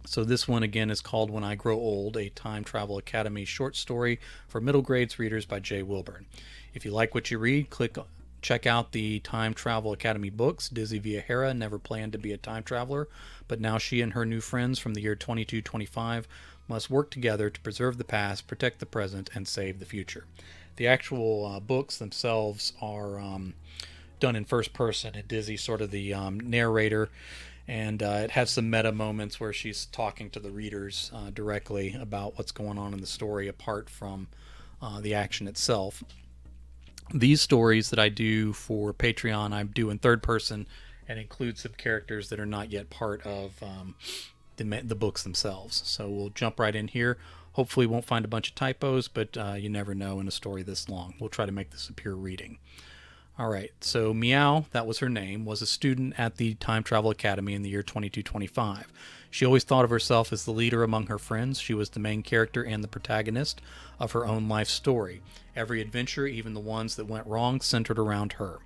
So this one again is called When I Grow Old, a Time Travel Academy short story for middle grades readers by Jay Wilburn. If you like what you read, check out the Time Travel Academy books. Dizzy Viajera never planned to be a time traveler, but now she and her new friends from the year 2225 must work together to preserve the past, protect the present, and save the future. The actual books themselves are done in first person, and Dizzy's sort of the narrator, and it has some meta moments where she's talking to the readers directly about what's going on in the story apart from the action itself. These stories that I do for Patreon, I do in third person and include some characters that are not yet part of the books themselves. So we'll jump right in here. Hopefully, won't find a bunch of typos, but you never know in a story this long. We'll try to make this a pure reading. All right, so Meow, that was her name, was a student at the Time Travel Academy in the year 2225. She always thought of herself as the leader among her friends. She was the main character and the protagonist of her own life story. Every adventure, even the ones that went wrong, centered around her.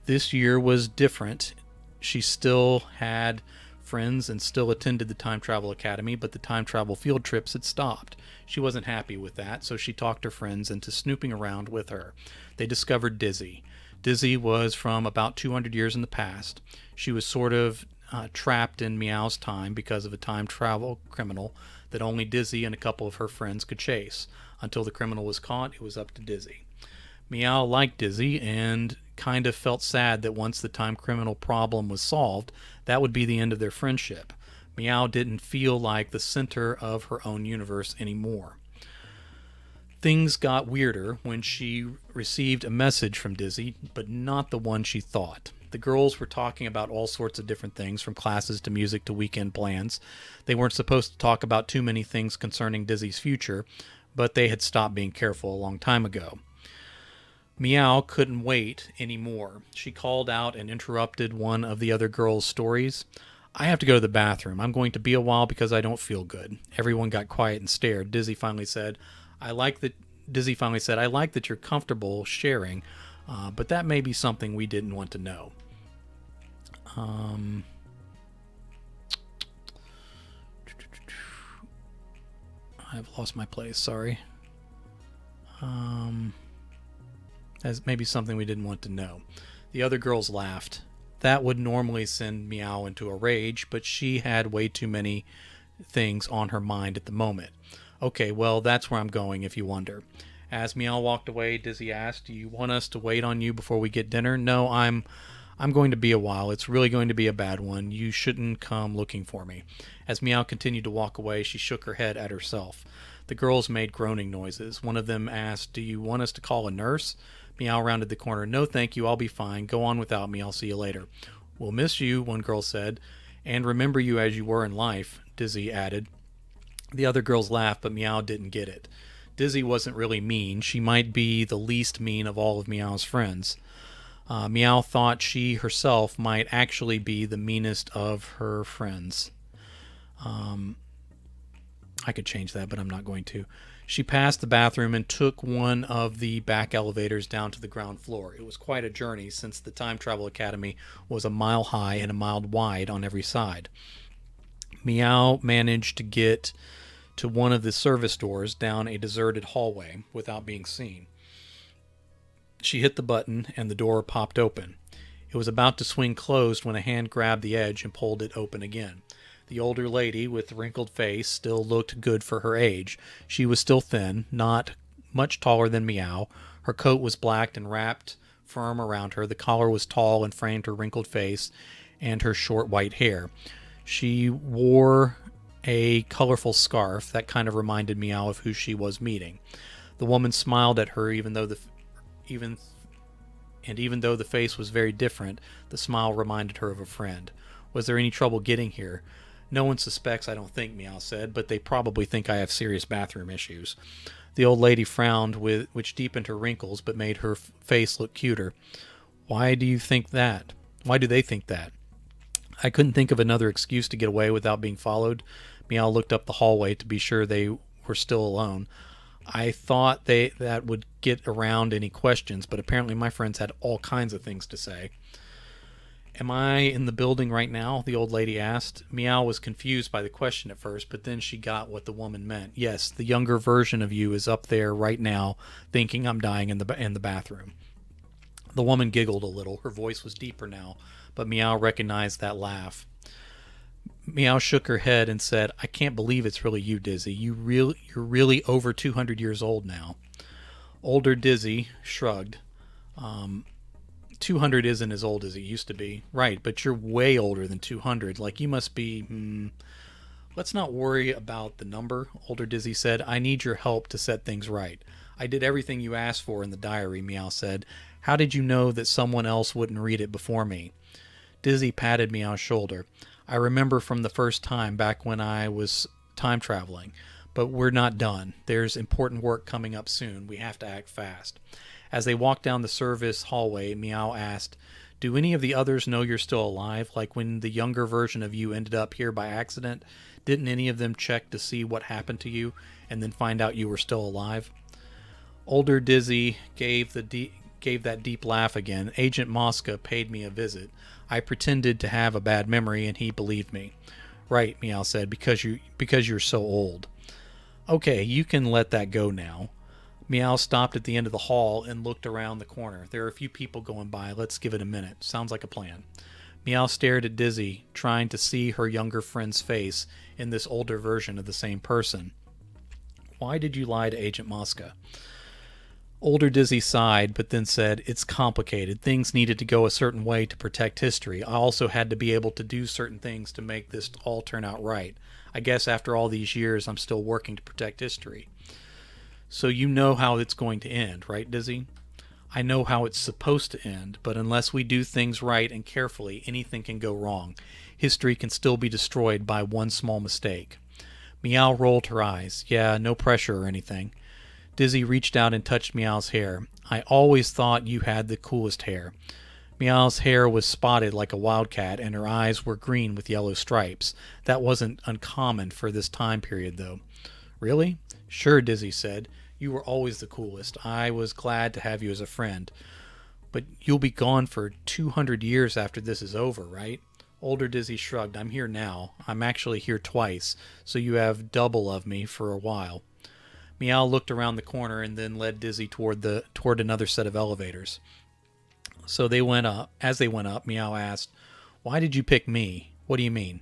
This year was different. She still had friends and still attended the Time Travel Academy, but the time travel field trips had stopped. She wasn't happy with that, so she talked her friends into snooping around with her. They discovered Dizzy. Dizzy was from about 200 years in the past. She was sort of trapped in Meow's time because of a time travel criminal that only Dizzy and a couple of her friends could chase. Until the criminal was caught, it was up to Dizzy. Meow liked Dizzy and kind of felt sad that once the time criminal problem was solved, that would be the end of their friendship. Meow didn't feel like the center of her own universe anymore. Things got weirder when she received a message from Dizzy, but not the one she thought. The girls were talking about all sorts of different things, from classes to music to weekend plans. They weren't supposed to talk about too many things concerning Dizzy's future, but they had stopped being careful a long time ago. Meow couldn't wait anymore. She called out and interrupted one of the other girls' stories. I have to go to the bathroom. I'm going to be a while because I don't feel good. Everyone got quiet and stared. Dizzy finally said, I like that you're comfortable sharing, but that may be something we didn't want to know. I've lost my place, sorry. As maybe something we didn't want to know. The other girls laughed. That would normally send Meow into a rage, but she had way too many things on her mind at the moment. Okay, well, that's where I'm going, if you wonder. As Meow walked away, Dizzy asked, do you want us to wait on you before we get dinner? No, I'm going to be a while. It's really going to be a bad one. You shouldn't come looking for me. As Meow continued to walk away, she shook her head at herself. The girls made groaning noises. One of them asked, do you want us to call a nurse? Meow rounded the corner. No, thank you. I'll be fine. Go on without me. I'll see you later. We'll miss you, one girl said. And remember you as you were in life, Dizzy added. The other girls laughed, but Meow didn't get it. Dizzy wasn't really mean. She might be the least mean of all of Meow's friends. Meow thought she herself might actually be the meanest of her friends. I could change that, but I'm not going to. She passed the bathroom and took one of the back elevators down to the ground floor. It was quite a journey since the Time Travel Academy was a mile high and a mile wide on every side. Meow managed to get to one of the service doors down a deserted hallway without being seen. She hit the button and the door popped open. It was about to swing closed when a hand grabbed the edge and pulled it open again. The older lady with the wrinkled face still looked good for her age. She was still thin, not much taller than Meow. Her coat was black and wrapped firm around her. The collar was tall and framed her wrinkled face and her short white hair. She wore a colorful scarf that kind of reminded Meow of who she was meeting. The woman smiled at her even though the face was very different. The smile reminded her of a friend. Was there any trouble getting here? No one suspects, I don't think, Meow said, but they probably think I have serious bathroom issues. The old lady frowned, which deepened her wrinkles but made her face look cuter. Why do you think that? Why do they think that? I couldn't think of another excuse to get away without being followed. Meow looked up the hallway to be sure they were still alone. I thought that would get around any questions, but apparently my friends had all kinds of things to say. Am I in the building right now? The old lady asked. Meow was confused by the question at first, but then she got what the woman meant. Yes, the younger version of you is up there right now, thinking I'm dying in the bathroom. The woman giggled a little. Her voice was deeper now, but Meow recognized that laugh. Meow shook her head and said, I can't believe it's really you, Dizzy. You're really over 200 years old now. Older Dizzy shrugged. 200 isn't as old as it used to be. Right, but you're way older than 200. Like, you must be... Let's not worry about the number, Older Dizzy said. I need your help to set things right. I did everything you asked for in the diary, Meow said. How did you know that someone else wouldn't read it before me? Dizzy patted Meow's shoulder. I remember from the first time back when I was time traveling. But we're not done. There's important work coming up soon. We have to act fast. As they walked down the service hallway, Meow asked, do any of the others know you're still alive? Like when the younger version of you ended up here by accident, didn't any of them check to see what happened to you and then find out you were still alive? Older Dizzy gave that deep laugh again. Agent Mosca paid me a visit. I pretended to have a bad memory and he believed me. Right, Meow said, because you're so old. Okay, you can let that go now. Meow stopped at the end of the hall and looked around the corner. There are a few people going by. Let's give it a minute. Sounds like a plan. Meow stared at Dizzy, trying to see her younger friend's face in this older version of the same person. Why did you lie to Agent Mosca? Older Dizzy sighed, but then said, it's complicated. Things needed to go a certain way to protect history. I also had to be able to do certain things to make this all turn out right. I guess after all these years, I'm still working to protect history. So you know how it's going to end, right, Dizzy? I know how it's supposed to end, but unless we do things right and carefully, anything can go wrong. History can still be destroyed by one small mistake. Meow rolled her eyes. Yeah, no pressure or anything. Dizzy reached out and touched Meow's hair. I always thought you had the coolest hair. Meow's hair was spotted like a wildcat, and her eyes were green with yellow stripes. That wasn't uncommon for this time period, though. Really? Sure, Dizzy said. You were always the coolest. I was glad to have you as a friend. But you'll be gone for 200 years after this is over, right? Older Dizzy shrugged. I'm here now. I'm actually here twice, so you have double of me for a while. Meow looked around the corner and then led Dizzy toward another set of elevators. So they went up. As they went up, Meow asked, why did you pick me? What do you mean?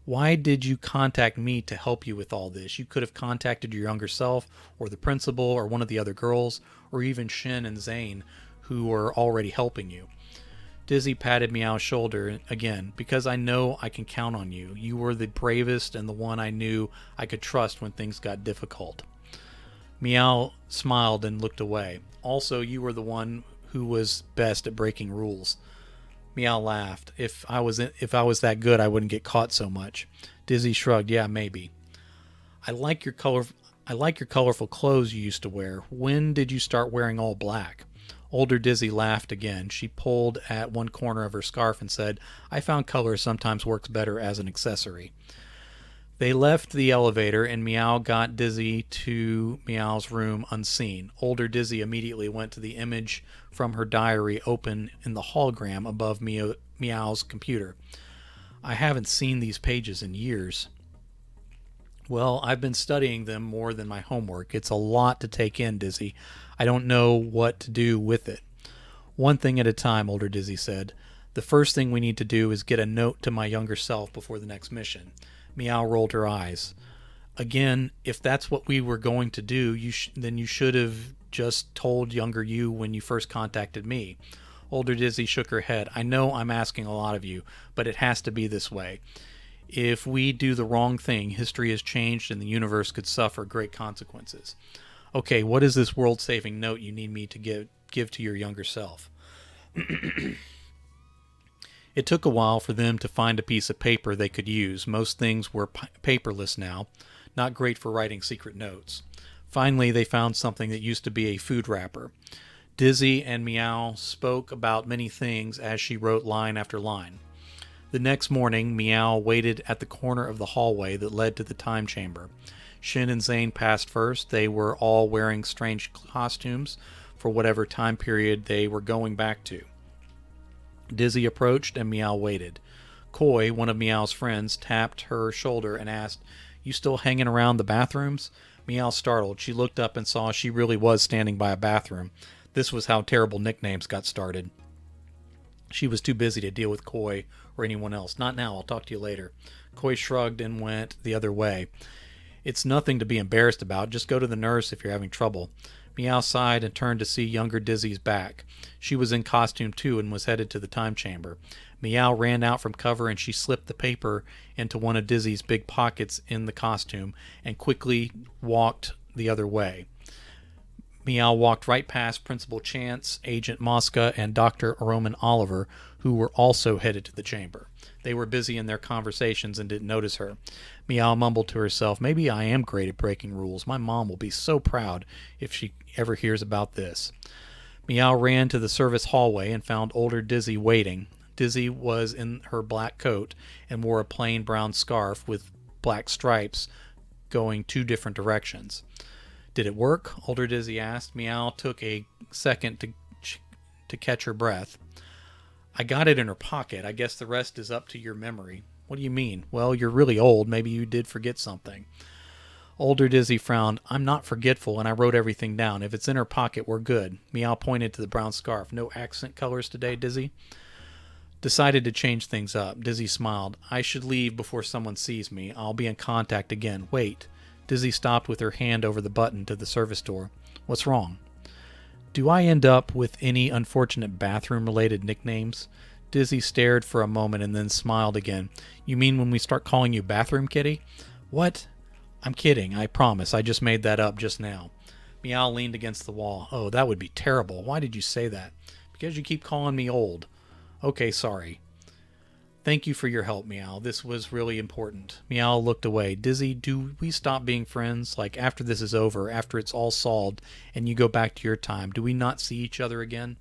Why did you contact me to help you with all this? You could have contacted your younger self, or the principal, or one of the other girls, or even Shin and Zane, who were already helping you. Dizzy patted Meow's shoulder again, because I know I can count on you. You were the bravest and the one I knew I could trust when things got difficult. Meow smiled and looked away. Also, you were the one who was best at breaking rules. Meow laughed. If I was that good, I wouldn't get caught so much. Dizzy shrugged. Yeah, maybe. I like your colorful clothes you used to wear. When did you start wearing all black? Older Dizzy laughed again. She pulled at one corner of her scarf and said, I found color sometimes works better as an accessory. They left the elevator, and Meow got Dizzy to Meow's room unseen. Older Dizzy immediately went to the image from her diary open in the hologram above Meow's computer. I haven't seen these pages in years. Well, I've been studying them more than my homework. It's a lot to take in, Dizzy. I don't know what to do with it. One thing at a time, Older Dizzy said. The first thing we need to do is get a note to my younger self before the next mission. Meow rolled her eyes. Again, if that's what we were going to do, then you should have just told younger you when you first contacted me. Older Dizzy shook her head. I know I'm asking a lot of you, but it has to be this way. If we do the wrong thing, history has changed and the universe could suffer great consequences. Okay, what is this world-saving note you need me to give to your younger self? It took a while for them to find a piece of paper they could use. Most things were paperless now, not great for writing secret notes. Finally, they found something that used to be a food wrapper. Dizzy and Meow spoke about many things as she wrote line after line. The next morning, Meow waited at the corner of the hallway that led to the time chamber. Shin and Zane passed first. They were all wearing strange costumes for whatever time period they were going back to. Dizzy approached, and Meow waited. Koi, one of Meow's friends, tapped her shoulder and asked, "You still hanging around the bathrooms?" Meow startled. She looked up and saw she really was standing by a bathroom. This was how terrible nicknames got started. She was too busy to deal with Koi or anyone else. "Not now, I'll talk to you later." Koi shrugged and went the other way. "It's nothing to be embarrassed about. Just go to the nurse if you're having trouble." Meow sighed and turned to see younger Dizzy's back. She was in costume too and was headed to the time chamber. Meow ran out from cover and she slipped the paper into one of Dizzy's big pockets in the costume and quickly walked the other way. Meow walked right past Principal Chance, Agent Mosca, and Dr. Roman Oliver, who were also headed to the chamber. They were busy in their conversations and didn't notice her. Meow mumbled to herself, "Maybe I am great at breaking rules. My mom will be so proud if she ever hears about this." Meow ran to the service hallway and found older Dizzy waiting. Dizzy was in her black coat and wore a plain brown scarf with black stripes going two different directions. "Did it work?" older Dizzy asked. Meow took a second to catch her breath. "I got it in her pocket. I guess the rest is up to your memory." "What do you mean?" "Well, you're really old. Maybe you did forget something." Older Dizzy frowned. "I'm not forgetful, and I wrote everything down. If it's in her pocket, we're good." Meow pointed to the brown scarf. "No accent colors today, Dizzy?" Decided to change things up. Dizzy smiled. "I should leave before someone sees me. I'll be in contact again. Wait." Dizzy stopped with her hand over the button to the service door. "What's wrong?" "Do I end up with any unfortunate bathroom-related nicknames?" Dizzy stared for a moment and then smiled again. "You mean when we start calling you Bathroom Kitty?" "What?" "I'm kidding, I promise. I just made that up just now." Meow leaned against the wall. "Oh, that would be terrible. Why did you say that?" "Because you keep calling me old." "Okay, sorry." "Thank you for your help, Meow. This was really important." Meow looked away. "Dizzy, do we stop being friends? Like, after this is over, after it's all solved, and you go back to your time, do we not see each other again?"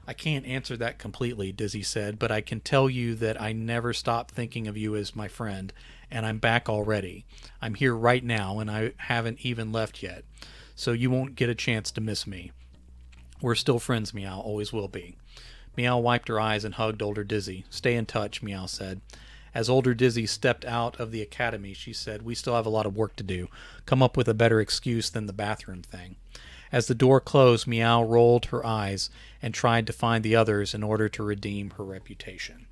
"I can't answer that completely," Dizzy said, "but I can tell you that I never stopped thinking of you as my friend, and I'm back already. I'm here right now, and I haven't even left yet, so you won't get a chance to miss me. We're still friends, Meow, always will be." Meow wiped her eyes and hugged older Dizzy. "Stay in touch," Meow said. As older Dizzy stepped out of the academy, she said, "We still have a lot of work to do. Come up with a better excuse than the bathroom thing." As the door closed, Meow rolled her eyes and tried to find the others in order to redeem her reputation.